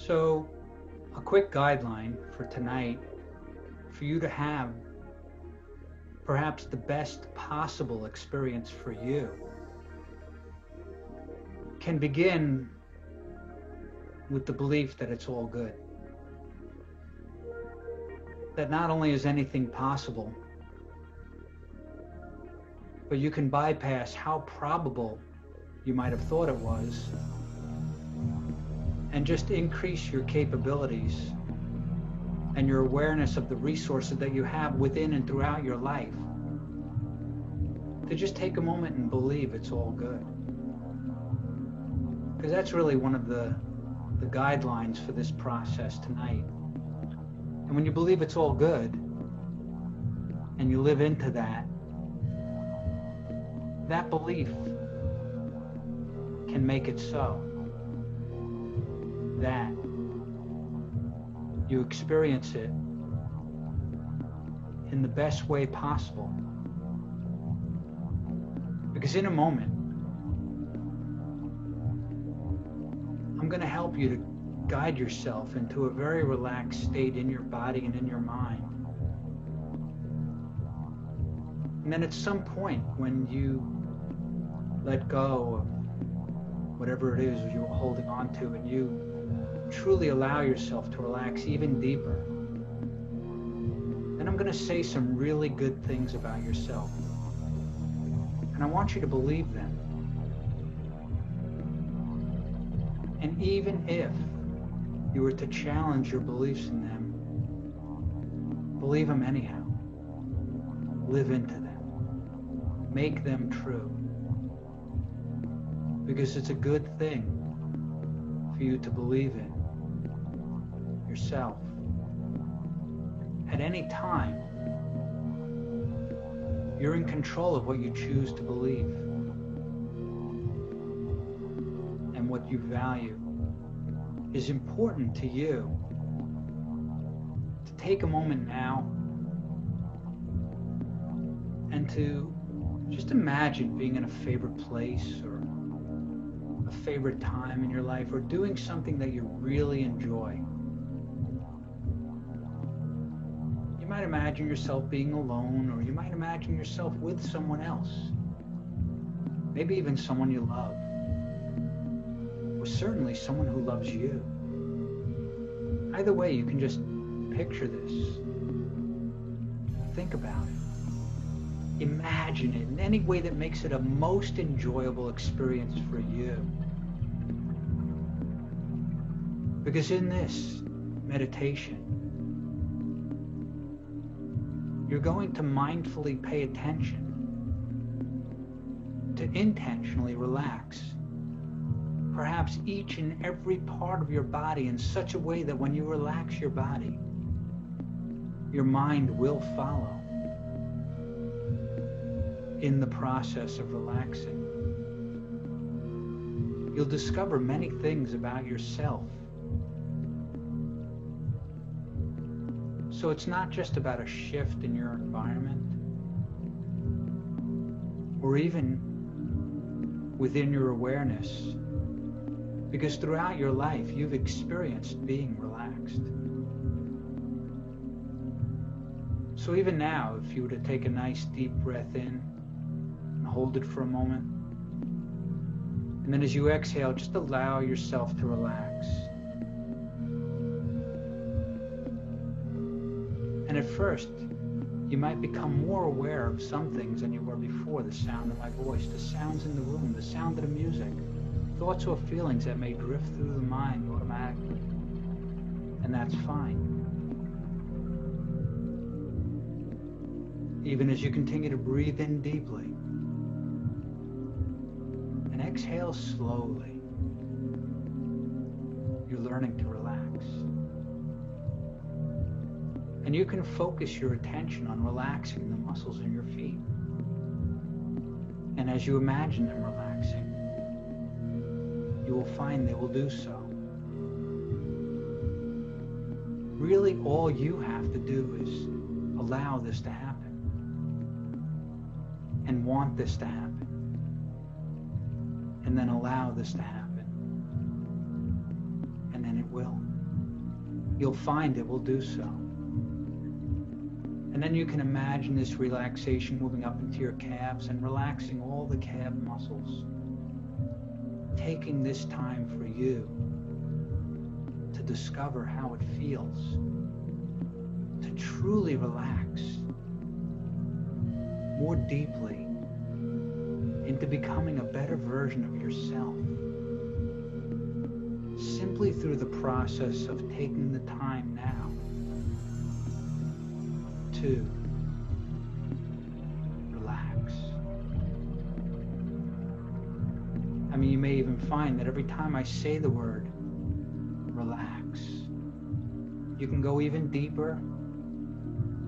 So, a quick guideline for tonight for you to have perhaps the best possible experience for you can begin with the belief that it's all good. That not only is anything possible, but you can bypass how probable you might have thought it was and just increase your capabilities and your awareness of the resources that you have within and throughout your life to just take a moment and believe it's all good. Because that's really one of the guidelines for this process tonight. And when you believe it's all good and you live into that belief can make it so that you experience it in the best way possible. Because in a moment, I'm going to help you to guide yourself into a very relaxed state in your body and in your mind. And then at some point when you let go of whatever it is you're holding on to and you truly allow yourself to relax even deeper, then I'm going to say some really good things about yourself. And I want you to believe them. And even if you were to challenge your beliefs in them, believe them anyhow. Live into them. Make them true. Because it's a good thing for you to believe in yourself. At any time, you're in control of what you choose to believe and what you value. Is important to you to take a moment now and to just imagine being in a favorite place or a favorite time in your life or doing something that you really enjoy. You might imagine yourself being alone, or you might imagine yourself with someone else, maybe even someone you love. Certainly someone who loves you. Either way, you can just picture this. Think about it. Imagine it in any way that makes it a most enjoyable experience for you. Because in this meditation, you're going to mindfully pay attention to intentionally relax perhaps each and every part of your body in such a way that when you relax your body, your mind will follow in the process of relaxing. You'll discover many things about yourself. So it's not just about a shift in your environment or even within your awareness. Because throughout your life, you've experienced being relaxed. So even now, if you were to take a nice deep breath in and hold it for a moment, and then as you exhale, just allow yourself to relax. And at first, you might become more aware of some things than you were before. The sound of my voice, the sounds in the room, the sound of the music, thoughts or feelings that may drift through the mind automatically. And that's fine. Even as you continue to breathe in deeply and exhale slowly, you're learning to relax. And you can focus your attention on relaxing the muscles in your feet. And as you imagine them relaxing, you will find they will do so. Really, all you have to do is allow this to happen and want this to happen and then allow this to happen, and then it will. you'll find it will do so. And then you can imagine this relaxation moving up into your calves and relaxing all the calf muscles. Taking this time for you to discover how it feels to truly relax more deeply into becoming a better version of yourself, simply through the process of taking the time now to relax. I mean, you may even find that every time I say the word relax, you can go even deeper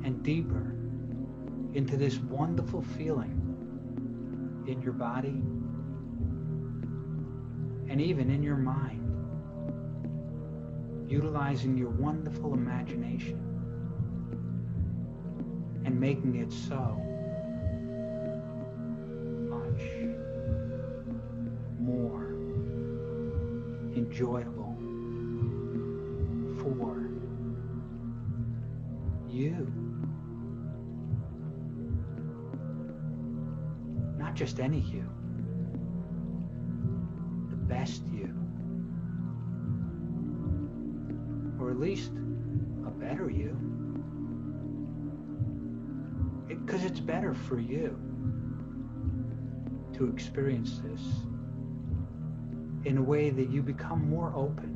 and deeper into this wonderful feeling in your body and even in your mind, utilizing your wonderful imagination and making it so much more enjoyable for you. Not just any you, the best you, or at least a better you, because it's better for you to experience this in a way that you become more open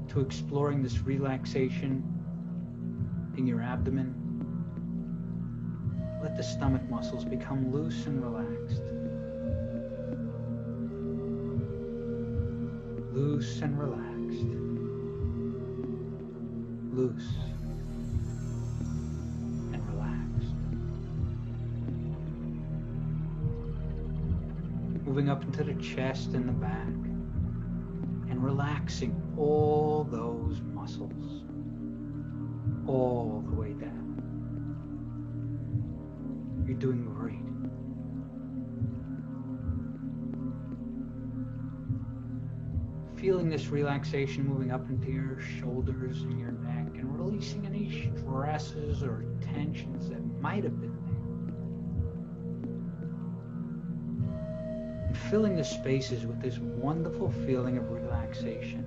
to exploring this relaxation in your abdomen. Let the stomach muscles become loose and relaxed. Loose and relaxed. Loose and relaxed. Moving up into the chest and the back and relaxing all those muscles all the way down. You're doing great. Feeling this relaxation moving up into your shoulders and your neck and releasing any stresses or tensions that might have been there. And filling the spaces with this wonderful feeling of relaxation.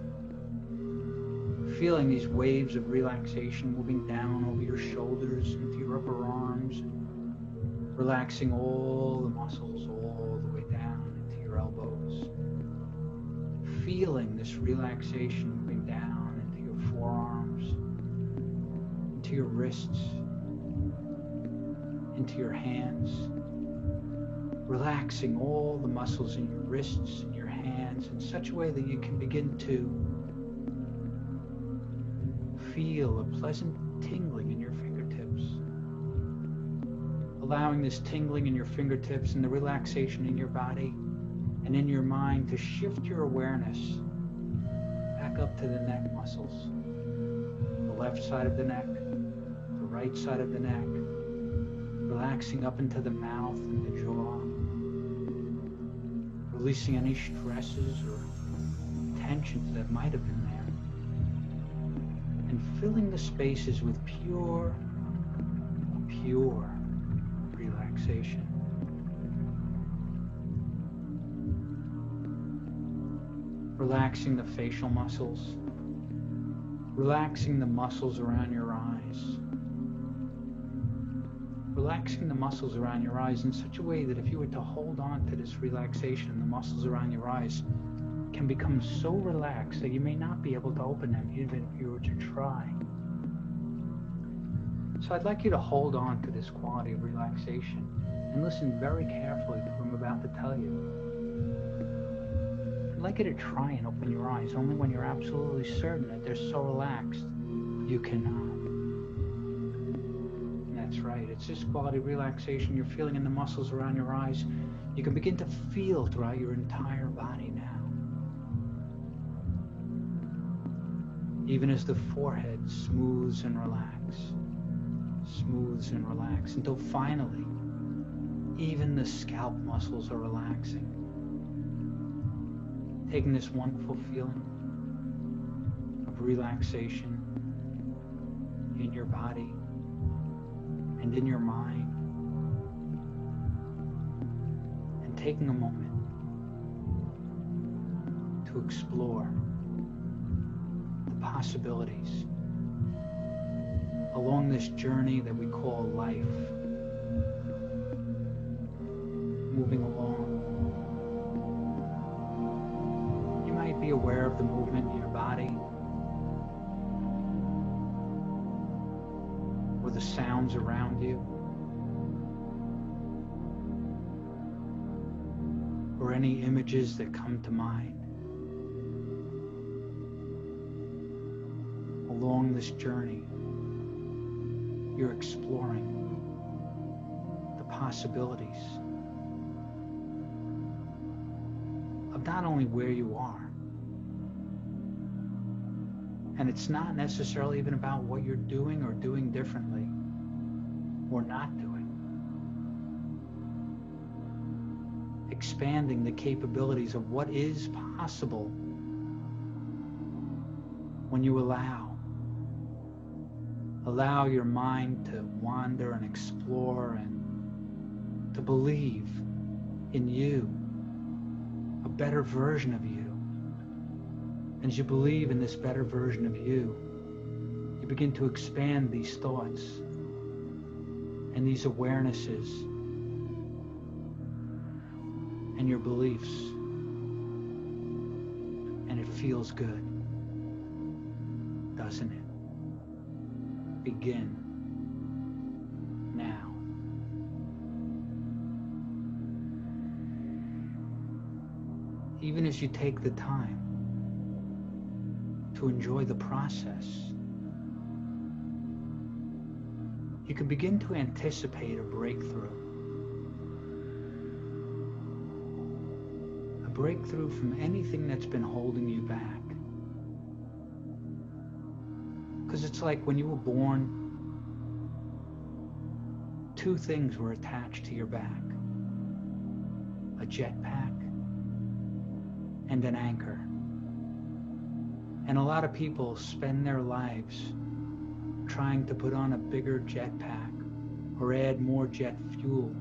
Feeling these waves of relaxation moving down over your shoulders into your upper arms, relaxing all the muscles all the way down into your elbows. Feeling this relaxation moving down into your forearms, into your wrists, into your hands. Relaxing all the muscles in your wrists and your hands in such a way that you can begin to feel a pleasant tingling in your fingertips. Allowing this tingling in your fingertips and the relaxation in your body and in your mind to shift your awareness back up to the neck muscles. The left side of the neck, the right side of the neck, relaxing up into the mouth and the jaw. Releasing any stresses or tensions that might have been there. And filling the spaces with pure relaxation. Relaxing the facial muscles. Relaxing the muscles around your eyes. Relaxing the muscles around your eyes in such a way that if you were to hold on to this relaxation, the muscles around your eyes can become so relaxed that you may not be able to open them even if you were to try. So I'd like you to hold on to this quality of relaxation and listen very carefully to what I'm about to tell you. I'd like you to try and open your eyes only when you're absolutely certain that they're so relaxed you cannot. That's right, it's this quality of relaxation you're feeling in the muscles around your eyes. You can begin to feel throughout your entire body now. Even as the forehead smooths and relaxes, until finally, even the scalp muscles are relaxing. Taking this wonderful feeling of relaxation in your body and in your mind, and taking a moment to explore the possibilities along this journey that we call life, moving along. You might be aware of the movement in your body, or the sounds around you, or any images that come to mind. Along this journey, you're exploring the possibilities of not only where you are, and it's not necessarily even about what you're doing or doing differently or not doing. Expanding the capabilities of what is possible when you allow your mind to wander and explore and to believe in you, a better version of you. And as you believe in this better version of you, you begin to expand these thoughts and these awarenesses and your beliefs, and it feels good, doesn't it? Begin now. Even as you take the time to enjoy the process, you can begin to anticipate a breakthrough. A breakthrough from anything that's been holding you back. Because it's like when you were born, two things were attached to your back: a jetpack and an anchor. And a lot of people spend their lives trying to put on a bigger jetpack or add more jet fuel,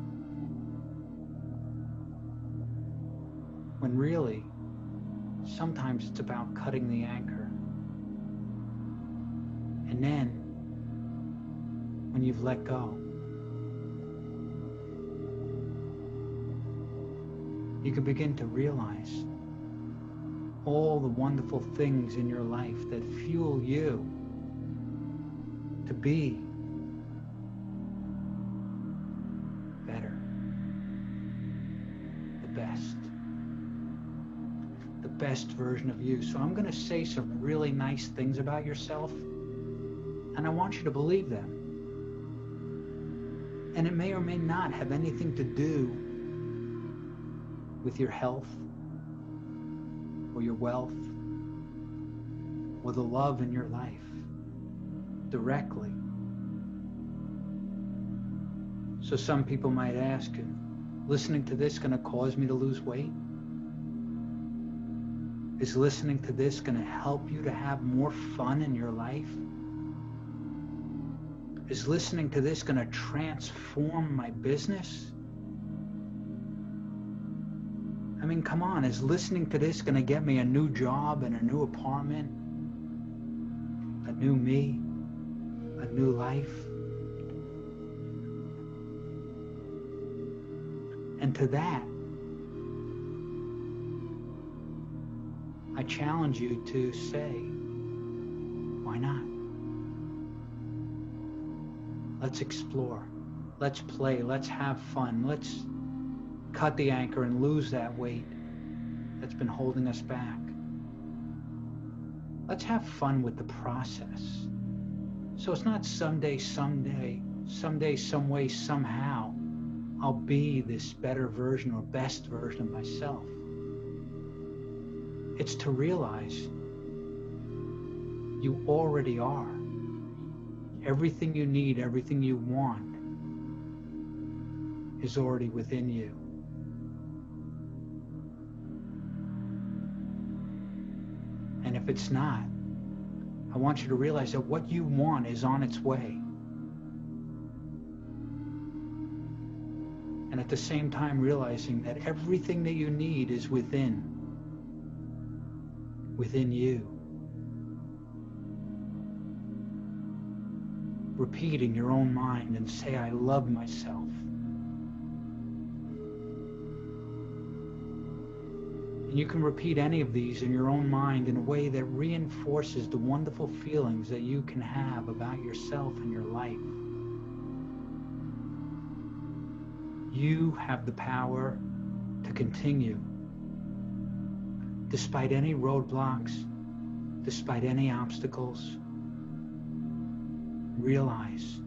when really, sometimes it's about cutting the anchor. And then, when you've let go, you can begin to realize all the wonderful things in your life that fuel you to be better, the best version of you. So I'm going to say some really nice things about yourself, and I want you to believe them. And it may or may not have anything to do with your health or your wealth or the love in your life directly. So some people might ask, listening to this going to cause me to lose weight? Is listening to this going to help you to have more fun in your life? Is listening to this going to transform my business? I mean, come on, is listening to this going to get me a new job and a new apartment, a new me, a new life? And to that, I challenge you to say, why not? Let's explore. Let's play. Let's have fun. Let's cut the anchor and lose that weight that's been holding us back. Let's have fun with the process. So it's not someday, some way, somehow, I'll be this better version or best version of myself. It's to realize you already are. Everything you need, everything you want is already within you. And if it's not, I want you to realize that what you want is on its way. And at the same time realizing that everything that you need is within you. Repeat in your own mind and say, I love myself. And you can repeat any of these in your own mind in a way that reinforces the wonderful feelings that you can have about yourself and your life. You have the power to continue despite any roadblocks, despite any obstacles. Realize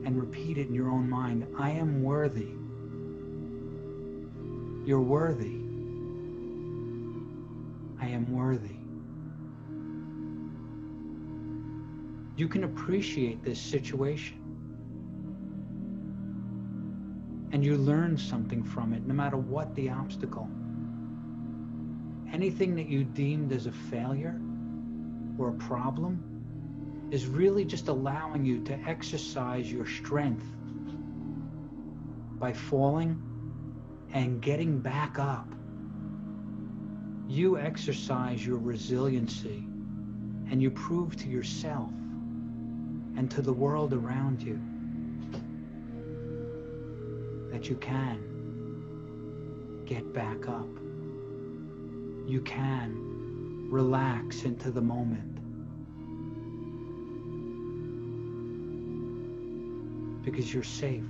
and repeat it in your own mind. I am worthy. You're worthy. I am worthy. You can appreciate this situation. And you learn something from it, no matter what the obstacle. Anything that you deemed as a failure or a problem is really just allowing you to exercise your strength by falling and getting back up. You exercise your resiliency and you prove to yourself and to the world around you that you can get back up. You can relax into the moment. Because you're safe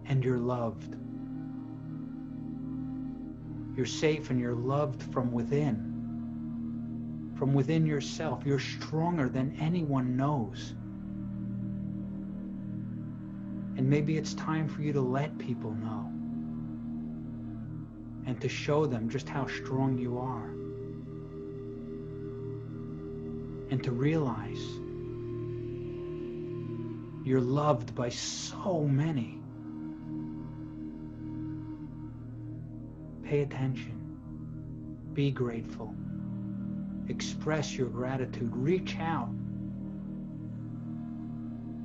and you're loved. You're safe and you're loved from within. From within yourself. You're stronger than anyone knows. And maybe it's time for you to let people know and to show them just how strong you are. And to realize you're loved by so many. Pay attention. Be grateful. Express your gratitude. Reach out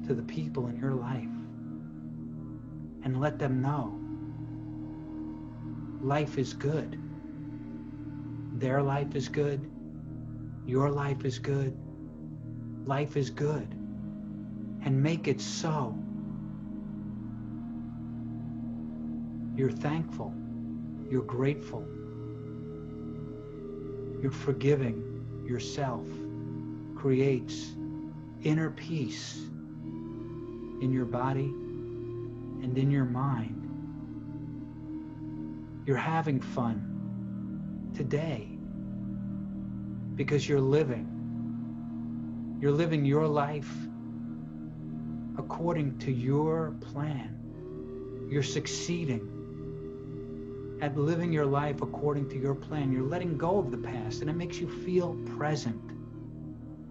to the people in your life and let them know life is good. Their life is good. Your life is good. Life is good. And make it so. You're thankful. You're grateful. You're forgiving yourself. Creates inner peace in your body and in your mind. You're having fun today because you're living. You're living your life according to your plan. You're succeeding at living your life according to your plan. You're letting go of the past, and it makes you feel present,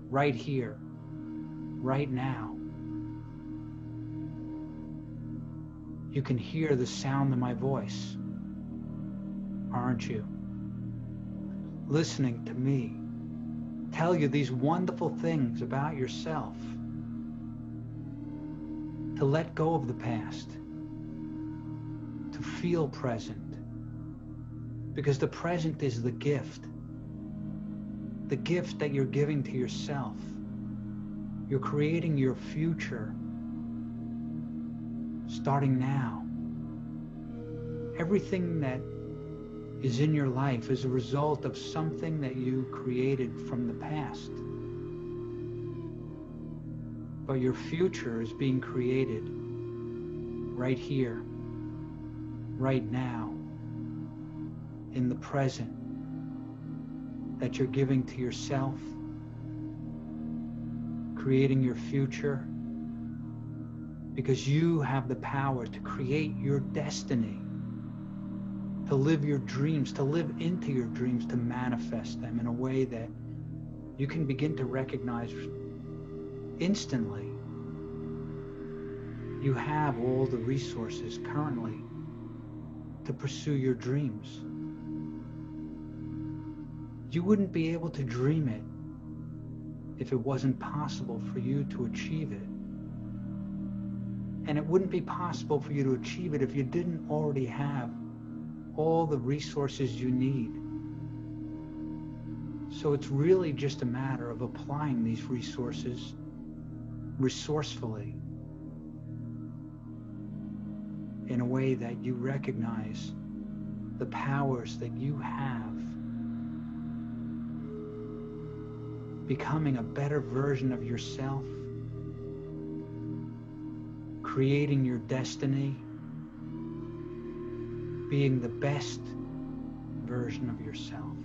right here, right now. You can hear the sound of my voice, aren't you? Listening to me tell you these wonderful things about yourself. To let go of the past, to feel present, because the present is the gift that you're giving to yourself. You're creating your future starting now. Everything that is in your life is a result of something that you created from the past. But your future is being created right here, right now, in the present that you're giving to yourself, creating your future, because you have the power to create your destiny, to live your dreams, to live into your dreams, to manifest them in a way that you can begin to recognize instantly. You have all the resources currently to pursue your dreams. You wouldn't be able to dream it if it wasn't possible for you to achieve it. And it wouldn't be possible for you to achieve it if you didn't already have all the resources you need. So it's really just a matter of applying these resources resourcefully in a way that you recognize the powers that you have, becoming a better version of yourself, creating your destiny, being the best version of yourself.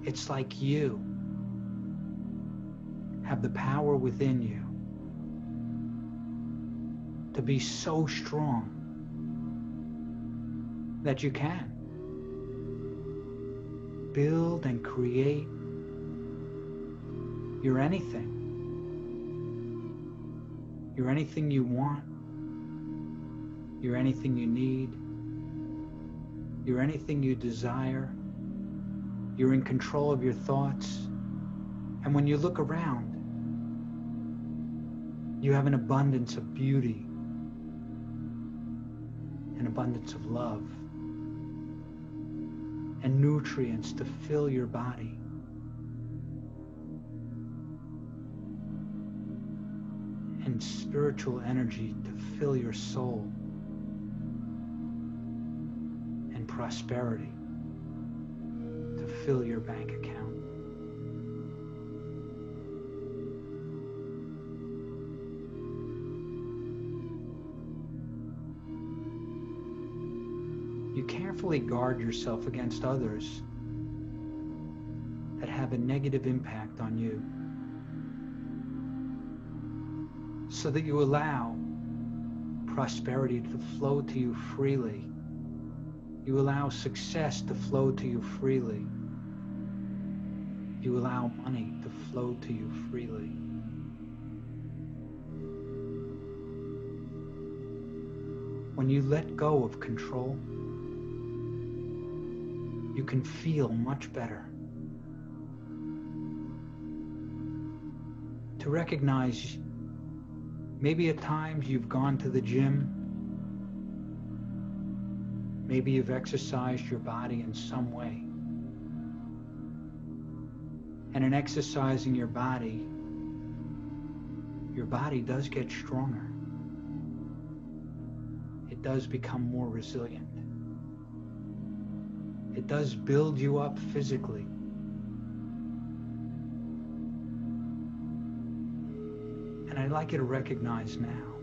It's like you have the power within you to be so strong that you can build and create your anything. You're anything you want. You're anything you need. You're anything you desire. You're in control of your thoughts. And when you look around, you have an abundance of beauty, an abundance of love, and nutrients to fill your body. And spiritual energy to fill your soul, and prosperity to fill your bank account. You carefully guard yourself against others that have a negative impact on you, so that you allow prosperity to flow to you freely. You allow success to flow to you freely. You allow money to flow to you freely. When you let go of control, you can feel much better. To recognize maybe at times you've gone to the gym, maybe you've exercised your body in some way. And in exercising your body does get stronger. It does become more resilient. It does build you up physically. And I'd like you to recognize now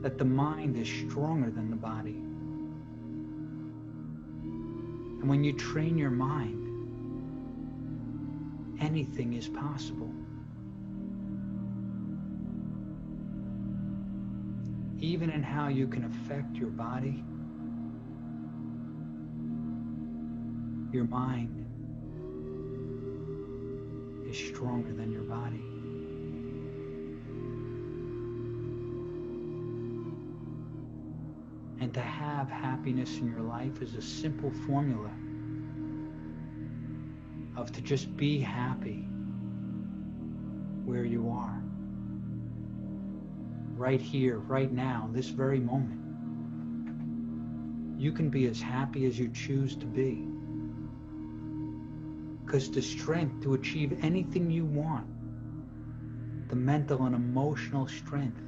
that the mind is stronger than the body. And when you train your mind, anything is possible. Even in how you can affect your body, your mind is stronger than your body. And to have happiness in your life is a simple formula of to just be happy where you are. Right here, right now, this very moment. You can be as happy as you choose to be. Because the strength to achieve anything you want, the mental and emotional strength,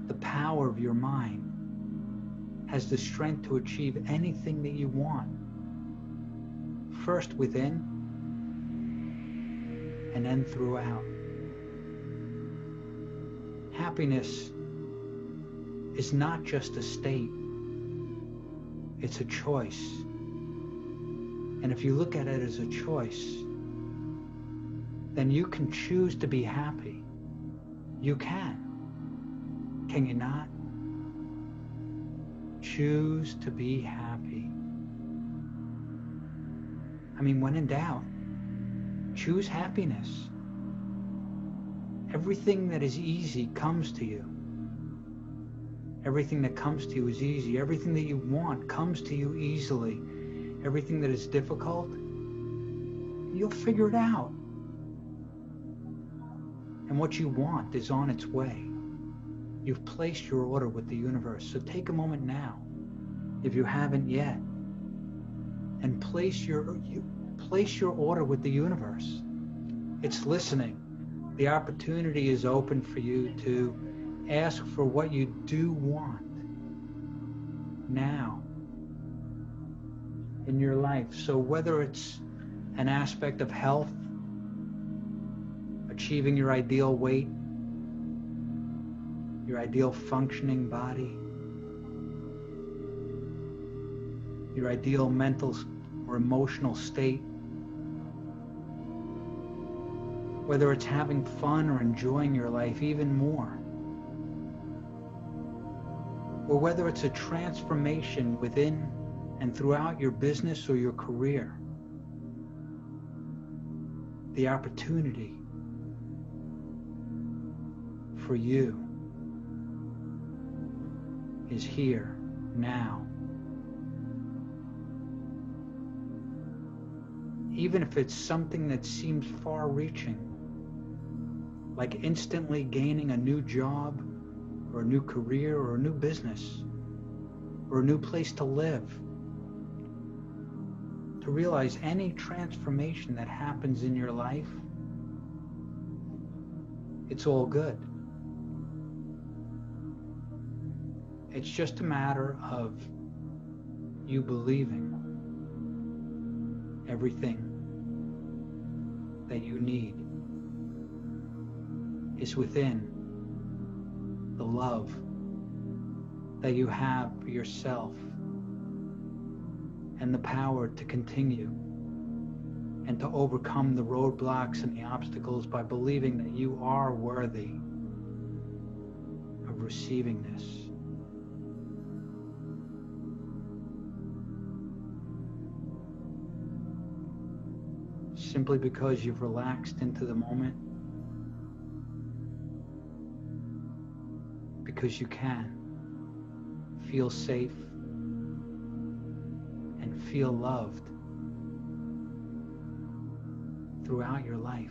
the power of your mind, has the strength to achieve anything that you want. First within, and then throughout. Happiness is not just a state, it's a choice. And if you look at it as a choice, then you can choose to be happy. You can. Can you not? Choose to be happy. I mean, when in doubt, choose happiness. Everything that is easy comes to you. Everything that comes to you is easy. Everything that you want comes to you easily. Everything that is difficult You'll figure it out. And what you want is on its way. You've placed your order with the universe. So take a moment now, if you haven't yet, and place your order with the universe. It's listening. The opportunity is open for you to ask for what you do want now in your life. So whether it's an aspect of health, achieving your ideal weight, your ideal functioning body, your ideal mental or emotional state, whether it's having fun or enjoying your life even more, or whether it's a transformation within and throughout your business or your career, the opportunity for you is here now. Even if it's something that seems far-reaching, like instantly gaining a new job or a new career or a new business or a new place to live, to realize any transformation that happens in your life, it's all good. It's just a matter of you believing everything that you need is within the love that you have for yourself and the power to continue and to overcome the roadblocks and the obstacles by believing that you are worthy of receiving this. Simply because you've relaxed into the moment, because you can feel safe and feel loved throughout your life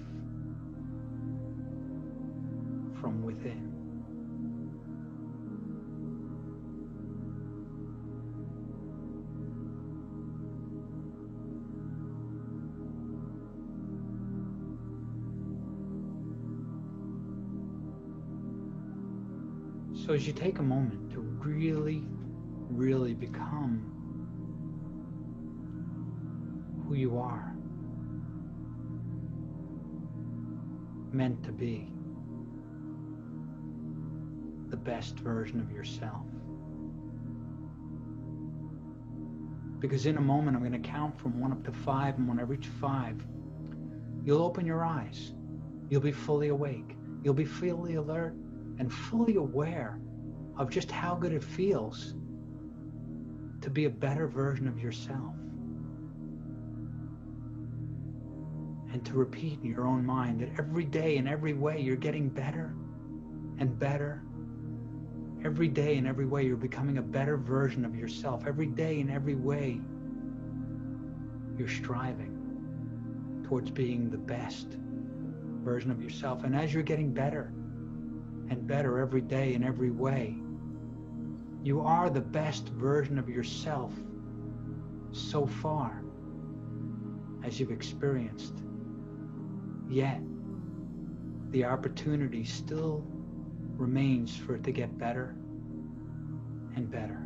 from within. So as you take a moment to really, really become who you are, meant to be, the best version of yourself. Because in a moment, I'm going to count from 1 up to 5, and when I reach 5, you'll open your eyes. You'll be fully awake. You'll be fully alert and fully aware of just how good it feels to be a better version of yourself. And to repeat in your own mind that every day in every way you're getting better and better. Every day in every way you're becoming a better version of yourself. Every day in every way you're striving towards being the best version of yourself. And as you're getting better and better every day in every way, you are the best version of yourself so far as you've experienced. Yet, the opportunity still remains for it to get better and better.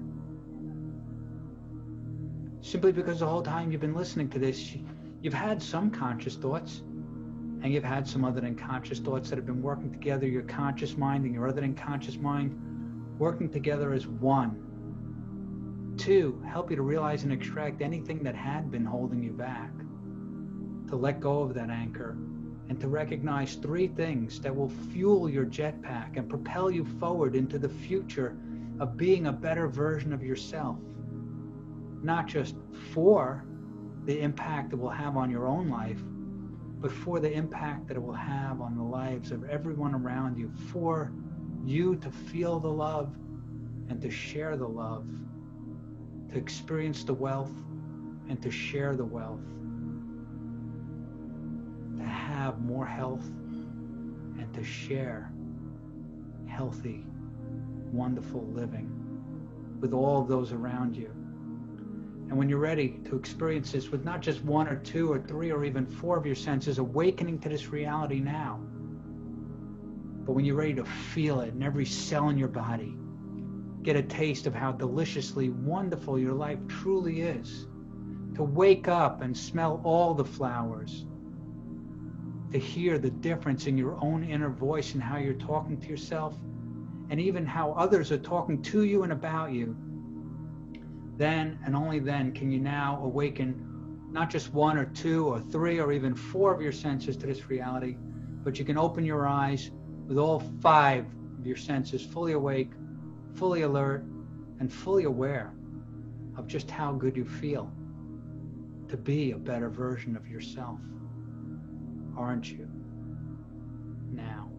Simply because the whole time you've been listening to this, you've had some conscious thoughts, and you've had some other than conscious thoughts that have been working together, your conscious mind and your other than conscious mind working together as one. 2, help you to realize and extract anything that had been holding you back, to let go of that anchor, and to recognize 3 things that will fuel your jetpack and propel you forward into the future of being a better version of yourself. Not just for the impact it will have on your own life, but for the impact that it will have on the lives of everyone around you, for you to feel the love and to share the love, to experience the wealth and to share the wealth. have more health and to share healthy, wonderful living with all of those around you. And when you're ready to experience this with not just one or two or three or even four of your senses awakening to this reality now, but when you're ready to feel it in every cell in your body, get a taste of how deliciously wonderful your life truly is, to wake up and smell all the flowers, to hear the difference in your own inner voice and how you're talking to yourself, and even how others are talking to you and about you, then and only then can you now awaken not just one or two or three or even four of your senses to this reality, but you can open your eyes with all five of your senses fully awake, fully alert, and fully aware of just how good you feel to be a better version of yourself. Aren't you? Now.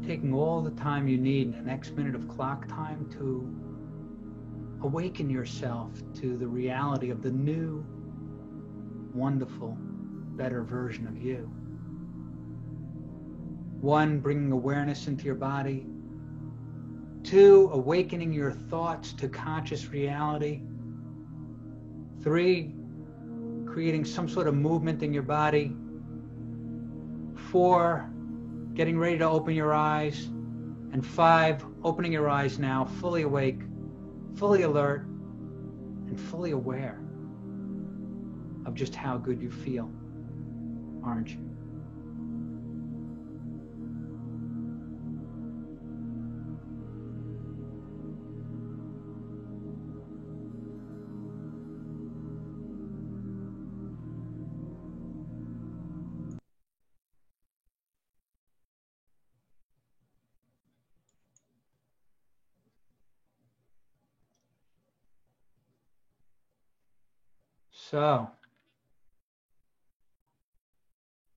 Taking all the time you need in the next minute of clock time to awaken yourself to the reality of the new, wonderful, better version of you. One, bringing awareness into your body. Two, awakening your thoughts to conscious reality. Three, creating some sort of movement in your body. Four, getting ready to open your eyes. And five, opening your eyes now, fully awake, fully alert, and fully aware of just how good you feel, aren't you? So,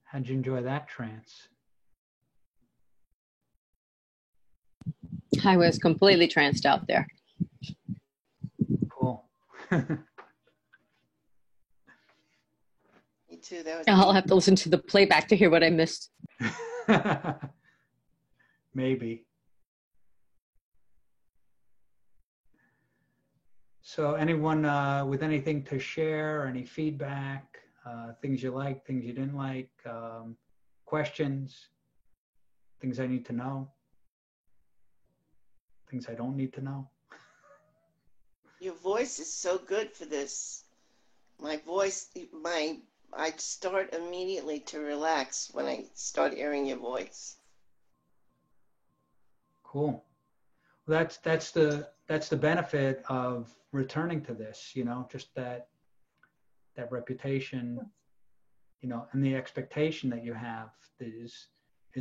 how'd you enjoy that trance? I was completely tranced out there. Cool. Me too. That was I'll have to listen to the playback to hear what I missed. Maybe. So anyone with anything to share, any feedback, things you like, things you didn't like, questions, things I need to know, things I don't need to know? Your voice is so good for this. My voice, I start immediately to relax when I start hearing your voice. Cool. Well, that's the benefit of returning to this, you know, just that reputation, you know, and the expectation that you have is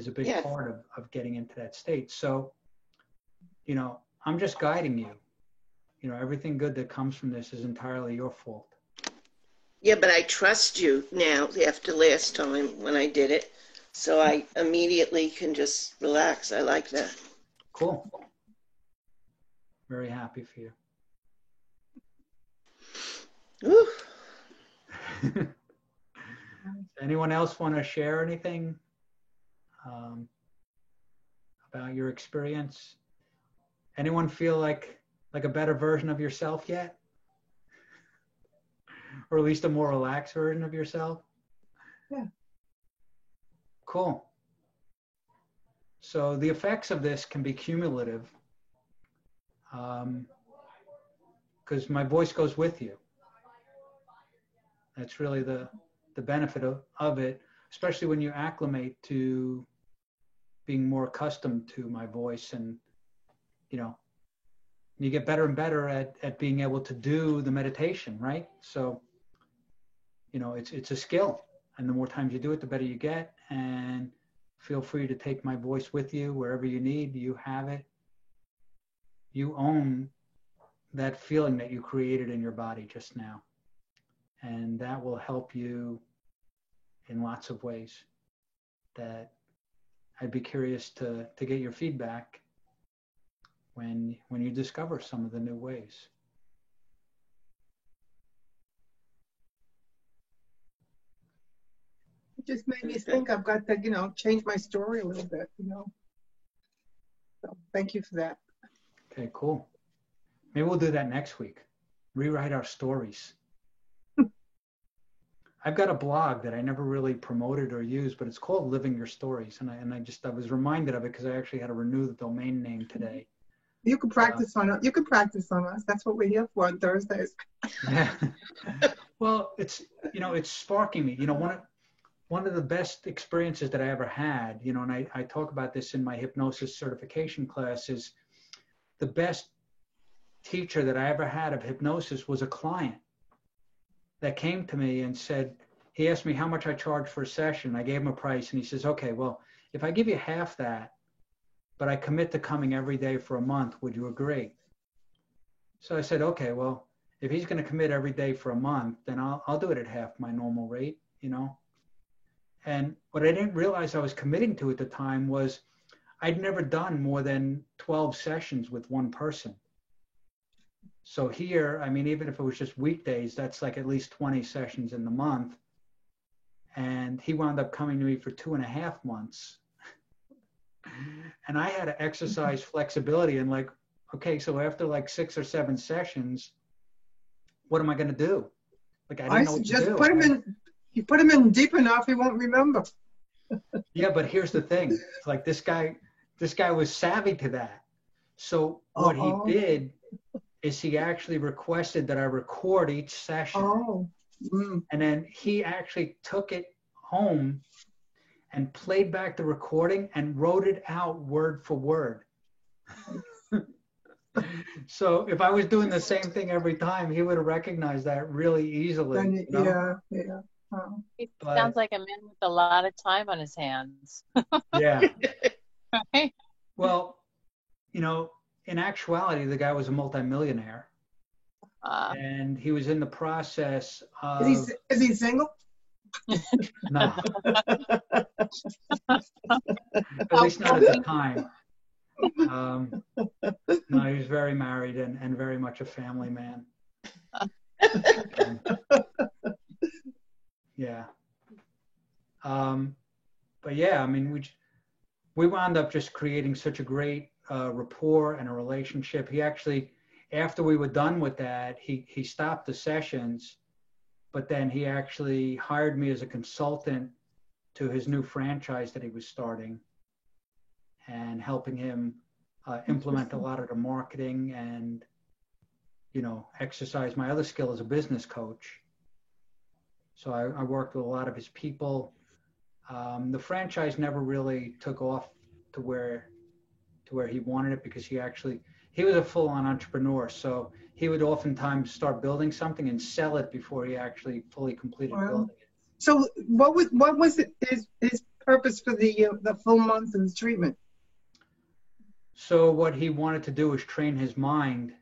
a big Yeah. part of getting into that state. So, you know, I'm just guiding you. You know, everything good that comes from this is entirely your fault. Yeah, but I trust you now after last time when I did it. So I immediately can just relax. I like that. Cool. Very happy for you. Woo. Anyone else want to share anything about your experience? Anyone feel like a better version of yourself yet? Or at least a more relaxed version of yourself? Yeah. Cool. So the effects of this can be cumulative, because my voice goes with you. That's really the benefit of it, especially when you acclimate to being more accustomed to my voice, and you know, you get better and better at being able to do the meditation, right? So, you know, it's a skill, and the more times you do it, the better you get. And feel free to take my voice with you wherever you need. You have it. You own that feeling that you created in your body just now. And that will help you in lots of ways. That I'd be curious to get your feedback when you discover some of the new ways. It just made me think I've got to, change my story a little bit, So thank you for that. Okay, cool. Maybe we'll do that next week. Rewrite our stories. I've got a blog that I never really promoted or used, but it's called Living Your Stories. And I was reminded of it because I actually had to renew the domain name today. You can practice on it. You can practice on us. That's what we're here for on Thursdays. Yeah. Well, it's sparking me. One of the best experiences that I ever had, and I talk about this in my hypnosis certification class, is the best teacher that I ever had of hypnosis was a client that came to me and said, he asked me how much I charge for a session. I gave him a price and he says, okay, well, if I give you half that, but I commit to coming every day for a month, would you agree? So I said, okay, well, if he's going to commit every day for a month, then I'll do it at half my normal rate, And what I didn't realize I was committing to at the time was I'd never done more than 12 sessions with one person. So here, even if it was just weekdays, that's like at least 20 sessions in the month. And he wound up coming to me for 2.5 months. And I had to exercise flexibility and okay, so after 6 or 7 sessions, what am I going to do? I didn't know what to do. Put him in. You put him in deep enough, he won't remember. Yeah, but here's the thing. It's this guy was savvy to that. So what he did is he actually requested that I record each session. And then he actually took it home and played back the recording and wrote it out word for word. So if I was doing the same thing every time, he would have recognized that really easily. Yeah. He sounds like a man with a lot of time on his hands. Yeah. Right? Well, in actuality, the guy was a multimillionaire. And he was in the process of... Is he single? No. At least not at the time. No, he was very married and very much a family man. Yeah. But yeah, we wound up just creating such a great rapport and a relationship. He actually, after we were done with that, he stopped the sessions, but then he actually hired me as a consultant to his new franchise that he was starting and helping him implement a lot of the marketing and, exercise my other skill as a business coach. So I worked with a lot of his people. The franchise never really took off to where he wanted it because he was a full-on entrepreneur. So he would oftentimes start building something and sell it before he actually fully completed building it. So what was his purpose for the full month of the treatment? So what he wanted to do was train his mind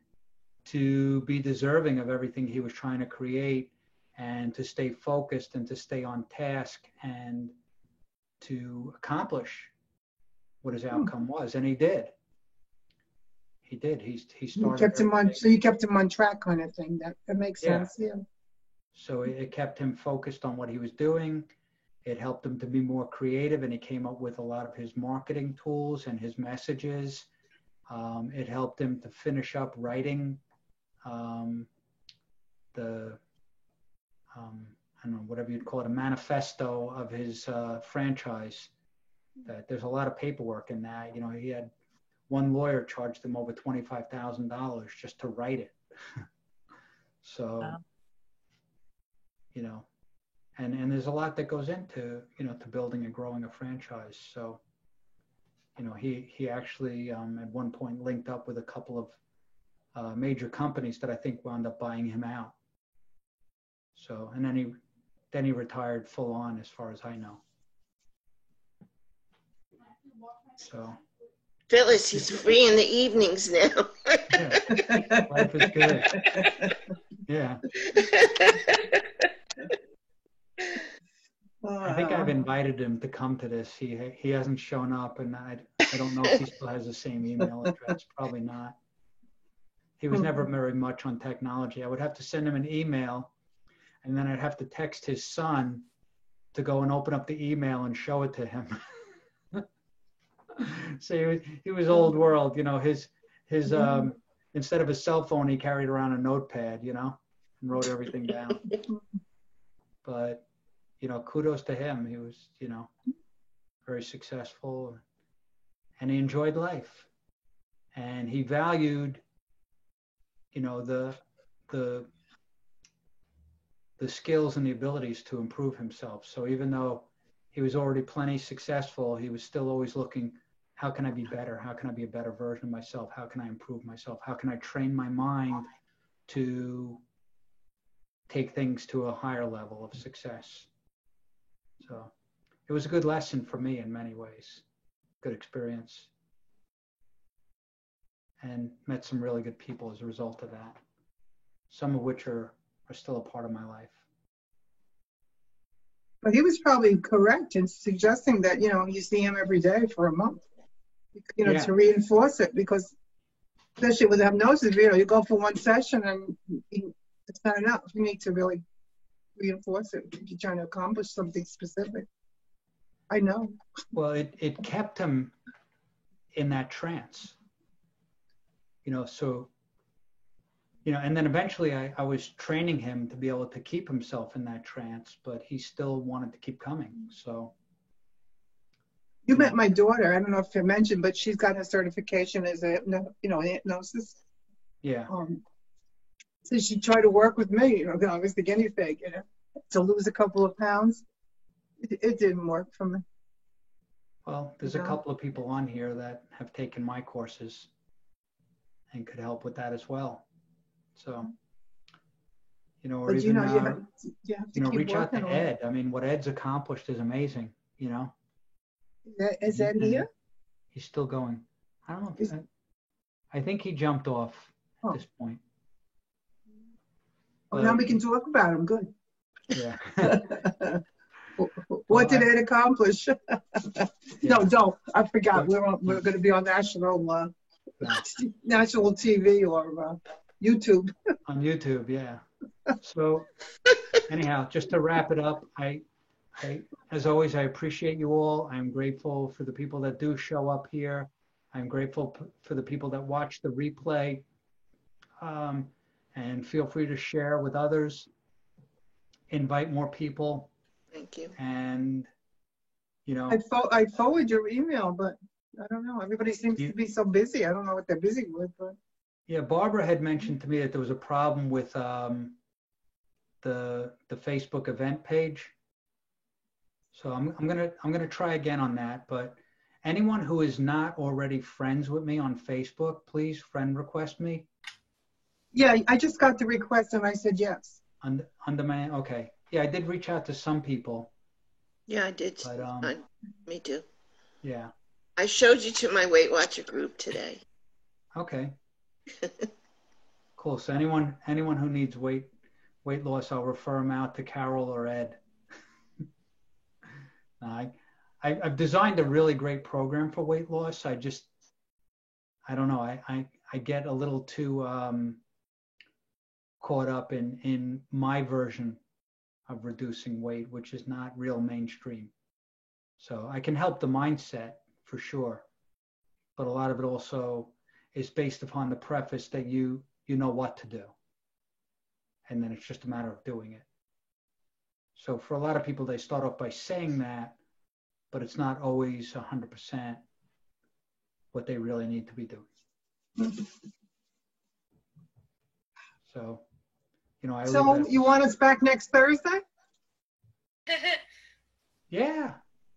to be deserving of everything he was trying to create and to stay focused and to stay on task and to accomplish what his outcome was. And he did. He did. He started. You kept him on track kind of thing. That makes sense, yeah. So it kept him focused on what he was doing. It helped him to be more creative, and he came up with a lot of his marketing tools and his messages. It helped him to finish up writing I don't know, whatever you'd call it, a manifesto of his franchise. That there's a lot of paperwork in that. He had one lawyer charged him over $25,000 just to write it. So, wow. And there's a lot that goes into, to building and growing a franchise. So, he actually at one point linked up with a couple of major companies that I think wound up buying him out. So, and then he retired full on as far as I know. So, Phyllis, he's free in the evenings now. Yeah, life is good. Yeah. I think I've invited him to come to this. He hasn't shown up, and I don't know if he still has the same email address. Probably not. He was never very much on technology. I would have to send him an email, and then I'd have to text his son to go and open up the email and show it to him. So he was old world, you know. His instead of a cell phone, he carried around a notepad, you know, and wrote everything down. But you know, kudos to him. He was, you know, very successful, and he enjoyed life, and he valued, you know, the skills and the abilities to improve himself. So even though he was already plenty successful, he was still always looking, how can I be better? How can I be a better version of myself? How can I improve myself? How can I train my mind to take things to a higher level of success? So it was a good lesson for me in many ways, good experience, and met some really good people as a result of that, some of which are still a part of my life. But he was probably correct in suggesting that, you know, you see him every day for a month, you know, to reinforce it, because especially with hypnosis, you know, you go for one session and it's not enough. You need to really reinforce it if you're trying to accomplish something specific. I know. Well, it kept him in that trance, you know, so, you know, and then eventually I was training him to be able to keep himself in that trance, but he still wanted to keep coming. So. You met my daughter. I don't know if I mentioned, but she's got a certification as a, you know, hypnosis. Yeah. So she tried to work with me, you know, I was the guinea pig, you know, to lose a couple of pounds. It didn't work for me. Well, there's a couple of people on here that have taken my courses and could help with that as well. So, you know, or but even, you have to reach out to Ed. I mean, what Ed's accomplished is amazing, you know. Is Ed here? He's still going. I don't know. I think he jumped off at this point. Well, now we can talk about him. Good. Yeah. What did Ed accomplish? No, don't. I forgot. We're going to be on national national TV or YouTube. On YouTube, yeah. So anyhow, just to wrap it up, I as always, I appreciate you all. I'm grateful for the people that do show up here. I'm grateful for the people that watch the replay. And feel free to share with others. Invite more people. Thank you. And, you know. I forward your email, but I don't know. Everybody seems to be so busy. I don't know what they're busy with. But. Yeah, Barbara had mentioned to me that there was a problem with the Facebook event page. So I'm gonna try again on that. But anyone who is not already friends with me on Facebook, please friend request me. Yeah, I just got the request and I said yes. On demand, okay. Yeah, I did reach out to some people. Yeah, I did. But, me too. Yeah. I showed you to my Weight Watcher group today. Okay. Cool. So anyone who needs weight loss, I'll refer them out to Carol or Ed. I've designed a really great program for weight loss. I don't know. I get a little too caught up in my version of reducing weight, which is not real mainstream. So I can help the mindset for sure, but a lot of it also is based upon the preface that you know what to do, and then it's just a matter of doing it. So for a lot of people, they start off by saying that, but it's not always 100% what they really need to be doing. So, you know, So you want us back next Thursday? Yeah.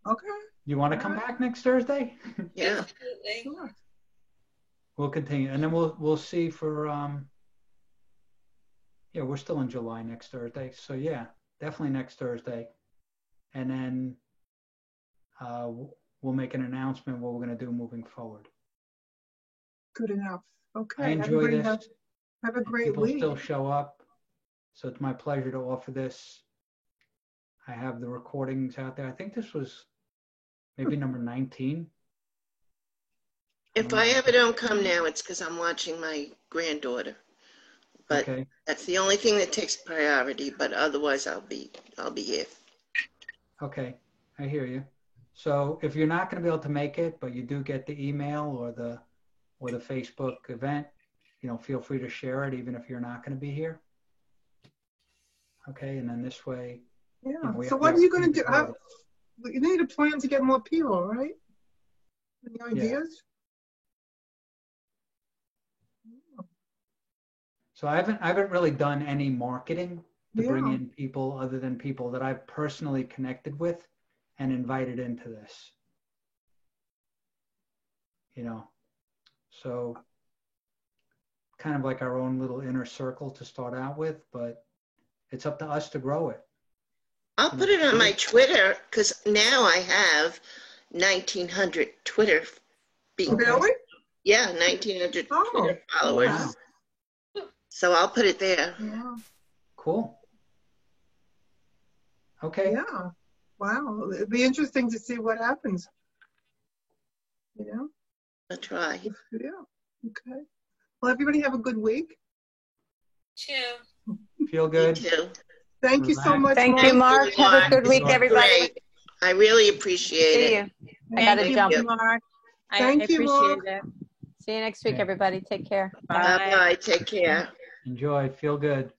Okay. You want to come back next Thursday? Yeah. Sure. We'll continue, and then we'll see for yeah, we're still in July next Thursday, so yeah, definitely next Thursday, and then we'll make an announcement what we're going to do moving forward. Good enough. Okay. I enjoy Everybody this. have a great People week. still show up. So it's my pleasure to offer this. I have the recordings out there. I think this was maybe number 19. If I ever don't come now, it's because I'm watching my granddaughter. But Okay. that's the only thing that takes priority. But otherwise, I'll be here. Okay. I hear you. So if you're not going to be able to make it, but you do get the email or the Facebook event, feel free to share it even if you're not going to be here. Okay. And then this way. Yeah. So what are you going to do? You need a plan to get more people, right? Any ideas? Yeah. So I haven't really done any marketing to bring in people other than people that I've personally connected with and invited into this. So kind of like our own little inner circle to start out with, but it's up to us to grow it. I'll put it on my Twitter because now I have 1,900 Twitter people. Really? Yeah, 1,900 Twitter followers. Wow. So I'll put it there. Yeah. Cool. Okay. Yeah. Wow. It'd be interesting to see what happens. I'll try. Yeah. Okay. Well, everybody have a good week. Too. Feel good. You too. Thank you so much. Thank you, Mark. Have a good week, everybody. Great. I really appreciate See it. you. I got to Thank jump. you, Mark. I Thank you, appreciate Mark. it. See you next week, everybody. Take care. Bye. Bye. Take care. Enjoy. Feel good.